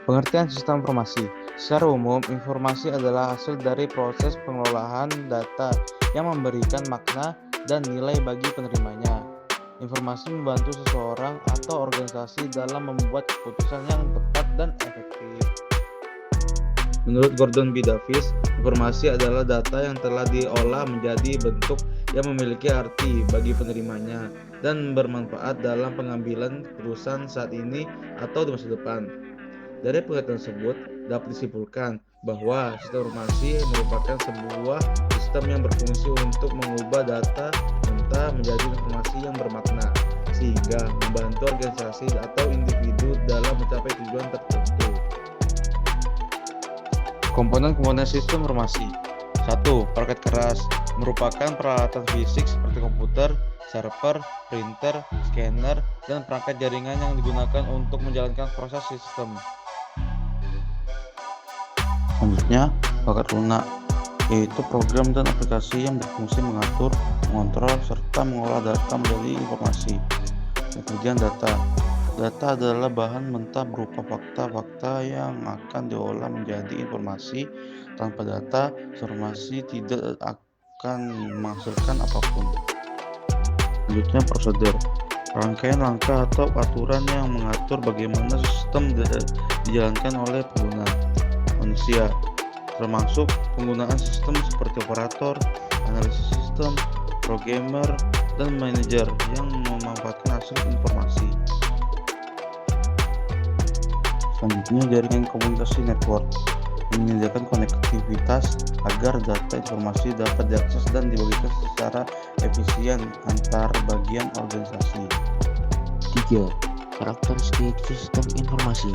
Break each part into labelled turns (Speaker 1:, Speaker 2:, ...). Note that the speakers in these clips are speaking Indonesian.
Speaker 1: Pengertian sistem informasi. Secara umum, informasi adalah hasil dari proses pengelolaan data yang memberikan makna dan nilai bagi penerimanya. Informasi membantu seseorang atau organisasi dalam membuat keputusan yang tepat dan efektif. Menurut Gordon B. Davis, informasi adalah data yang telah diolah menjadi bentuk yang memiliki arti bagi penerimanya dan bermanfaat dalam pengambilan keputusan saat ini atau di masa depan. Dari pengertian tersebut, dapat disimpulkan bahwa sistem informasi merupakan sebuah sistem yang berfungsi untuk mengubah data mentah menjadi informasi yang bermakna, sehingga membantu organisasi atau individu dalam mencapai tujuan tertentu. Komponen-komponen sistem informasi. 1. Perangkat keras merupakan peralatan fisik seperti komputer, server, printer, scanner, dan perangkat jaringan yang digunakan untuk menjalankan proses sistem. Selanjutnya, perangkat lunak, yaitu program dan aplikasi yang berfungsi mengatur, mengontrol, serta mengolah data menjadi informasi. Kemudian data. Data adalah bahan mentah berupa fakta-fakta yang akan diolah menjadi informasi. Tanpa data, informasi tidak akan menghasilkan apapun. Selanjutnya, prosedur. Rangkaian langkah atau aturan yang mengatur bagaimana sistem dijalankan oleh pengguna manusia, termasuk penggunaan sistem seperti operator, analisis sistem, programmer, dan manajer yang memanfaatkan hasil informasi. Selanjutnya, jaringan komunikasi network menyediakan konektivitas agar data informasi dapat diakses dan dibagikan secara efisien antar bagian organisasi.
Speaker 2: 3. Karakteristik sistem informasi.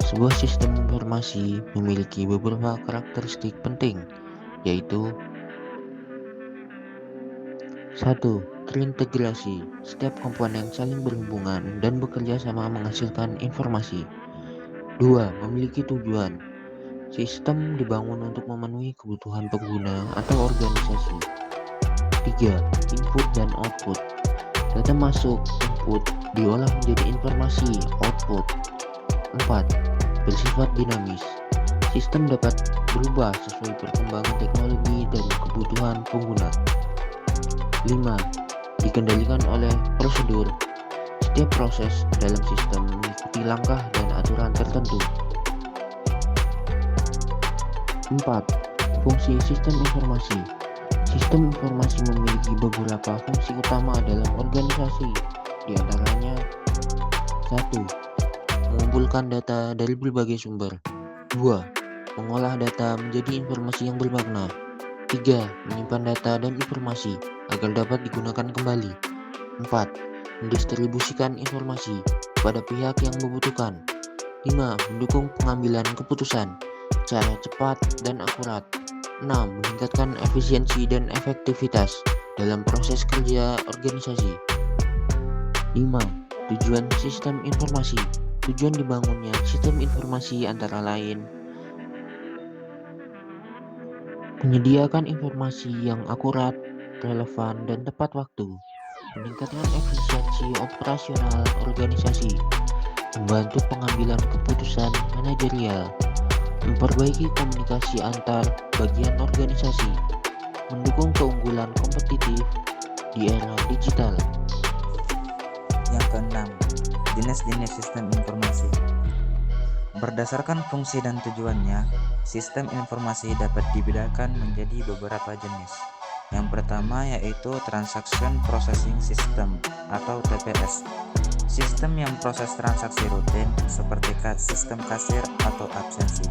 Speaker 2: Sebuah sistem informasi memiliki beberapa karakteristik penting, yaitu 1. Terintegrasi. Setiap komponen saling berhubungan dan bekerja sama menghasilkan informasi. 2. Memiliki tujuan. Sistem dibangun untuk memenuhi kebutuhan pengguna atau organisasi. 3. Input dan output. Data masuk, input, diolah menjadi informasi, output. 4. Bersifat dinamis. Sistem dapat berubah sesuai perkembangan teknologi dan kebutuhan pengguna. 5. Dikendalikan oleh prosedur. Setiap proses dalam sistem mengikuti langkah dan aturan tertentu. 4. Fungsi sistem informasi. Sistem informasi memiliki beberapa fungsi utama dalam organisasi, di antaranya 1. Mengumpulkan data dari berbagai sumber. 2. Mengolah data menjadi informasi yang bermakna. 3. Menyimpan data dan informasi agar dapat digunakan kembali. 4. Mendistribusikan informasi kepada pihak yang membutuhkan. 5. Mendukung pengambilan keputusan secara cepat dan akurat. 6. Meningkatkan efisiensi dan efektivitas dalam proses kerja organisasi. 5. Tujuan sistem informasi. Tujuan dibangunnya sistem informasi antara lain menyediakan informasi yang akurat, relevan, dan tepat waktu, meningkatkan efisiensi operasional organisasi, membantu pengambilan keputusan manajerial, memperbaiki komunikasi antar bagian organisasi, mendukung keunggulan kompetitif di era digital.
Speaker 3: Yang keenam, jenis-jenis sistem informasi. Berdasarkan fungsi dan tujuannya, sistem informasi dapat dibedakan menjadi beberapa jenis. Yang pertama yaitu Transaction Processing System atau TPS. Sistem yang proses transaksi rutin seperti sistem kasir atau absensi.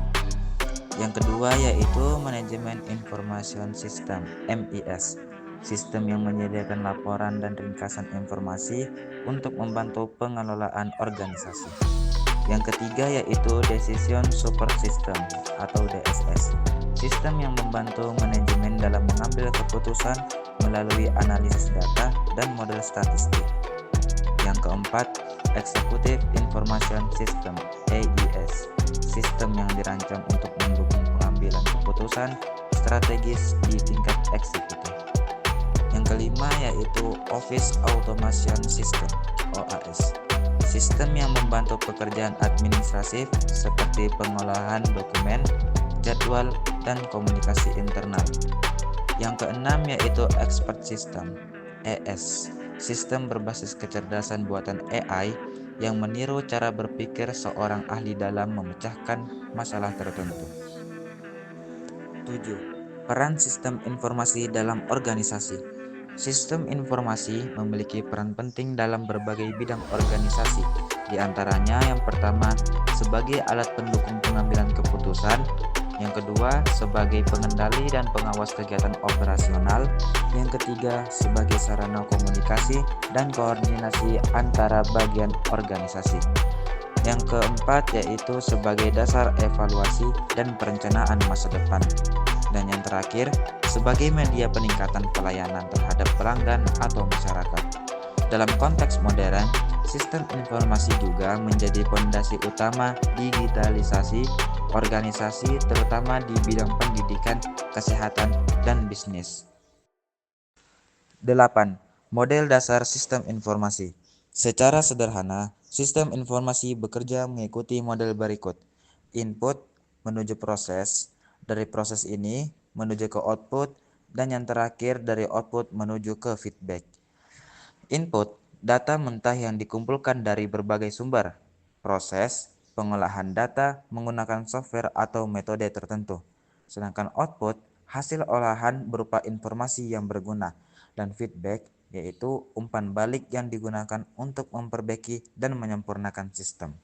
Speaker 3: Yang kedua yaitu Management Information System (MIS). Sistem yang menyediakan laporan dan ringkasan informasi untuk membantu pengelolaan organisasi. Yang ketiga yaitu Decision Support System atau DSS. Sistem yang membantu manajemen dalam mengambil keputusan melalui analisis data dan model statistik. Yang keempat, Executive Information System (AIS). Sistem yang dirancang untuk mendukung pengambilan keputusan strategis di tingkat eksekutif. Yang kelima yaitu Office Automation System (OAS). sistem yang membantu pekerjaan administratif seperti pengolahan dokumen, jadwal, dan komunikasi internal. Yang keenam yaitu Expert System, ES, sistem berbasis kecerdasan buatan AI yang meniru cara berpikir seorang ahli dalam memecahkan masalah tertentu. 7. Peran sistem informasi dalam organisasi. Sistem informasi memiliki peran penting dalam berbagai bidang organisasi. Di antaranya yang pertama sebagai alat pendukung pengambilan keputusan, yang kedua sebagai pengendali dan pengawas kegiatan operasional, yang ketiga sebagai sarana komunikasi dan koordinasi antara bagian organisasi. Yang keempat yaitu sebagai dasar evaluasi dan perencanaan masa depan. Dan yang terakhir, sebagai media peningkatan pelayanan terhadap pelanggan atau masyarakat. Dalam konteks modern, sistem informasi juga menjadi fondasi utama digitalisasi organisasi terutama di bidang pendidikan, kesehatan, dan bisnis. 8. Model dasar sistem informasi. Secara sederhana, sistem informasi bekerja mengikuti model berikut. Input menuju proses, dari proses ini menuju ke output, dan yang terakhir dari output menuju ke feedback. Input, data mentah yang dikumpulkan dari berbagai sumber. Proses, pengolahan data menggunakan software atau metode tertentu. Sedangkan output, hasil olahan berupa informasi yang berguna. Dan feedback, yaitu umpan balik yang digunakan untuk memperbaiki dan menyempurnakan sistem.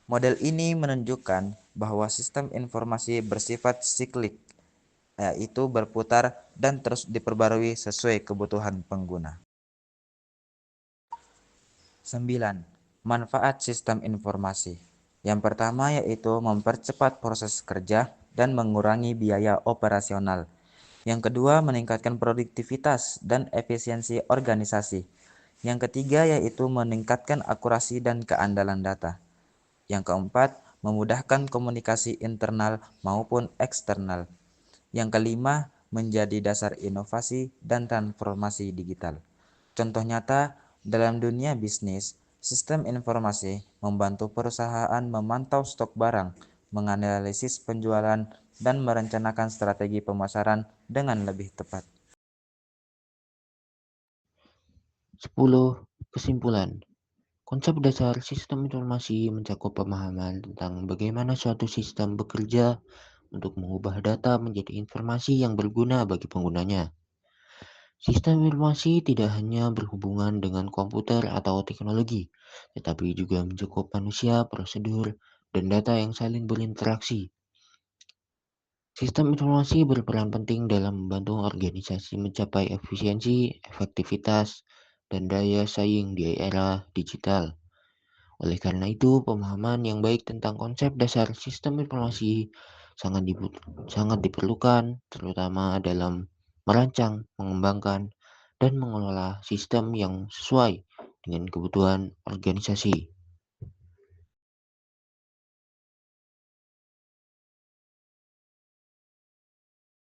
Speaker 3: Model ini menunjukkan bahwa sistem informasi bersifat siklik, yaitu berputar dan terus diperbarui sesuai kebutuhan pengguna. 9. Manfaat sistem informasi. Yang pertama yaitu mempercepat proses kerja dan mengurangi biaya operasional. Yang kedua meningkatkan produktivitas dan efisiensi organisasi. Yang ketiga yaitu meningkatkan akurasi dan keandalan data. Yang keempat memudahkan komunikasi internal maupun eksternal. Yang kelima menjadi dasar inovasi dan transformasi digital. Contoh nyata, dalam dunia bisnis, sistem informasi membantu perusahaan memantau stok barang, menganalisis penjualan, dan merencanakan strategi pemasaran dengan lebih tepat.
Speaker 2: 10. Kesimpulan. Konsep dasar sistem informasi mencakup pemahaman tentang bagaimana suatu sistem bekerja untuk mengubah data menjadi informasi yang berguna bagi penggunanya. Sistem informasi tidak hanya berhubungan dengan komputer atau teknologi, tetapi juga mencakup manusia, prosedur, dan data yang saling berinteraksi. Sistem informasi berperan penting dalam membantu organisasi mencapai efisiensi, efektivitas, dan daya saing di era digital. Oleh karena itu, pemahaman yang baik tentang konsep dasar sistem informasi sangat diperlukan, terutama dalam merancang, mengembangkan, dan mengelola sistem yang sesuai dengan kebutuhan organisasi.